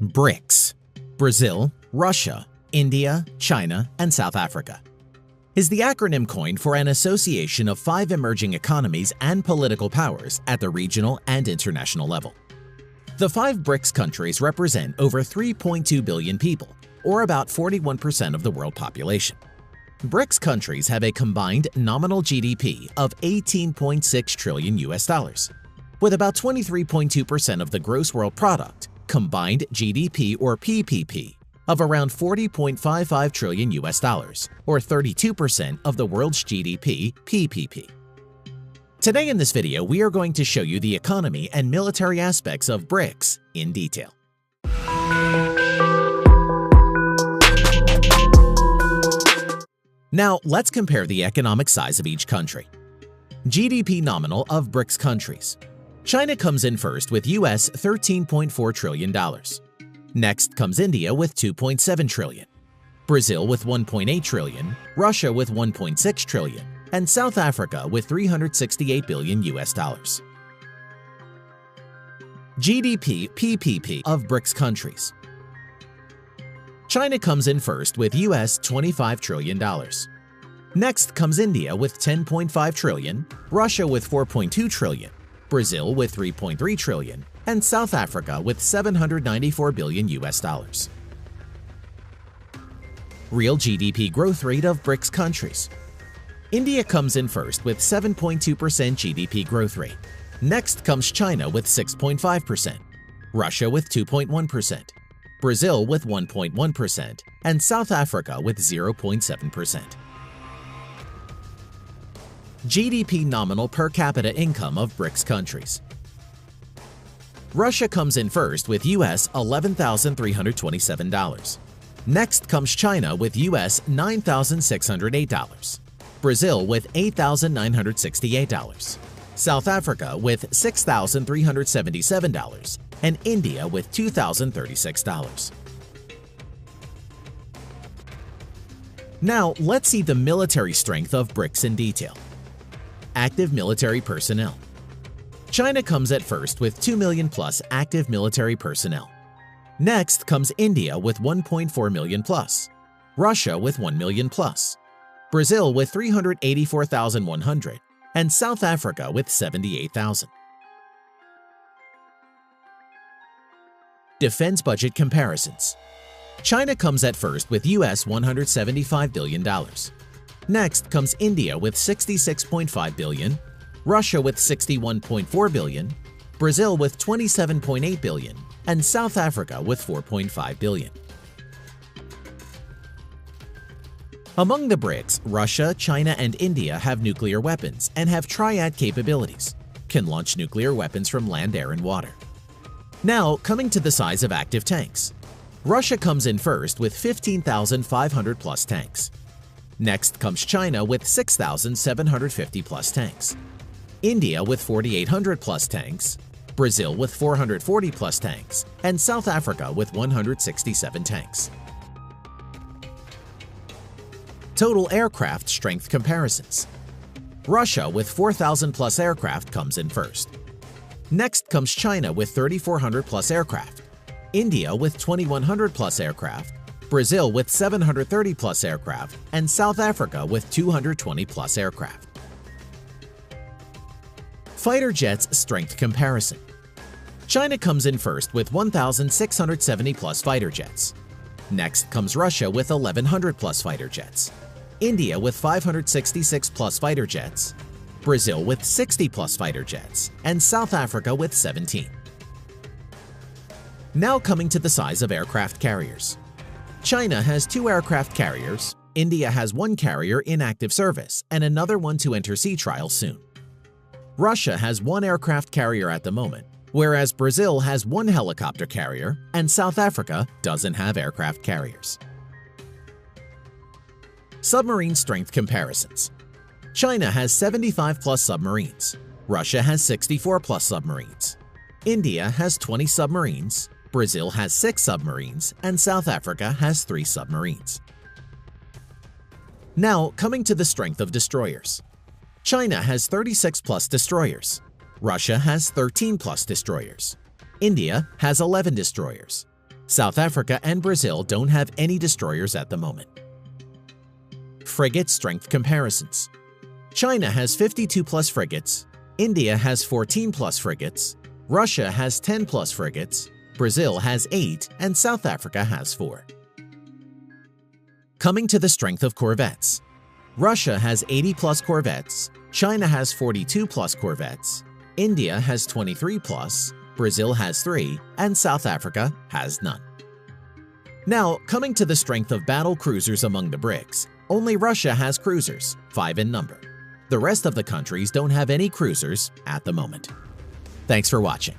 BRICS – Brazil, Russia, India, China, and South Africa is the acronym coined for an association of 5 emerging economies and political powers at the regional and international level. The 5 BRICS countries represent over 3.2 billion people, or about 41% of the world population. BRICS countries have a combined nominal GDP of $18.6 trillion, with about 23.2% of the gross world product, combined GDP or PPP, of around $40.55 trillion, or 32% of the world's GDP PPP. Today in this video, we are going to show you the economy and military aspects of BRICS in detail. Now, let's compare the economic size of each country. GDP nominal of BRICS countries. China comes in first with US $13.4 trillion. Next comes India with $2.7 trillion, Brazil with $1.8 trillion, Russia with $1.6 trillion, and South Africa with $368 billion. GDP PPP of BRICS countries. China comes in first with US $25 trillion. Next comes India with $10.5 trillion, Russia with $4.2 trillion, Brazil with $3.3 trillion, and South Africa with $794 billion. Real GDP growth rate of BRICS countries. India comes in first with 7.2% GDP growth rate. Next comes China with 6.5%, Russia with 2.1%, Brazil with 1.1%, and South Africa with 0.7%. GDP nominal per capita income of BRICS countries. Russia comes in first with US $11,327. Next comes China with US $9,608, Brazil with $8,968, South Africa with $6,377, and India with $2,036. Now, let's see the military strength of BRICS in detail. Active military personnel. China comes at first with 2 million plus active military personnel. Next comes India with 1.4 million plus, Russia with 1 million plus, Brazil with 384,100, and South Africa with 78,000. Defense budget comparisons. China comes at first with US $175 billion. Next comes India with $66.5 billion, Russia with $61.4 billion, Brazil with $27.8 billion, and South Africa with $4.5 billion. Among the BRICS, Russia, China, and India have nuclear weapons and have triad capabilities, can launch nuclear weapons from land, air, and water. Now, coming to the size of active tanks. Russia comes in first with 15,500 plus tanks. Next comes China with 6,750 plus tanks, India with 4,800 plus tanks, Brazil with 440 plus tanks, and South Africa with 167 tanks. Total aircraft strength comparisons. Russia with 4,000 plus aircraft comes in first. Next comes China with 3,400 plus aircraft, India with 2,100 plus aircraft, Brazil with 730 plus aircraft, and South Africa with 220 plus aircraft. Fighter jets strength comparison. China comes in first with 1,670 plus fighter jets. Next comes Russia with 1,100 plus fighter jets, India with 566 plus fighter jets, Brazil with 60 plus fighter jets, and South Africa with 17. Now coming to the size of aircraft carriers. China has 2 aircraft carriers, India has 1 carrier in active service and another one to enter sea trial soon. Russia has 1 aircraft carrier at the moment, whereas Brazil has 1 helicopter carrier and South Africa doesn't have aircraft carriers. Submarine strength comparisons. China has 75 plus submarines, Russia has 64 plus submarines, India has 20 submarines, Brazil has 6 submarines, and South Africa has 3 submarines. Now, coming to the strength of destroyers. China has 36 plus destroyers, Russia has 13 plus destroyers, India has 11 destroyers, South Africa and Brazil don't have any destroyers at the moment. Frigate strength comparisons. China has 52+ frigates, India has 14+ frigates, Russia has 10+ frigates, Brazil has 8, and South Africa has 4. Coming to the strength of corvettes. Russia has 80+ corvettes, China has 42+ corvettes, India has 23+, Brazil has 3, and South Africa has none. Now, coming to the strength of battle cruisers among the BRICS, only Russia has cruisers, 5 in number. The rest of the countries don't have any cruisers at the moment. Thanks for watching.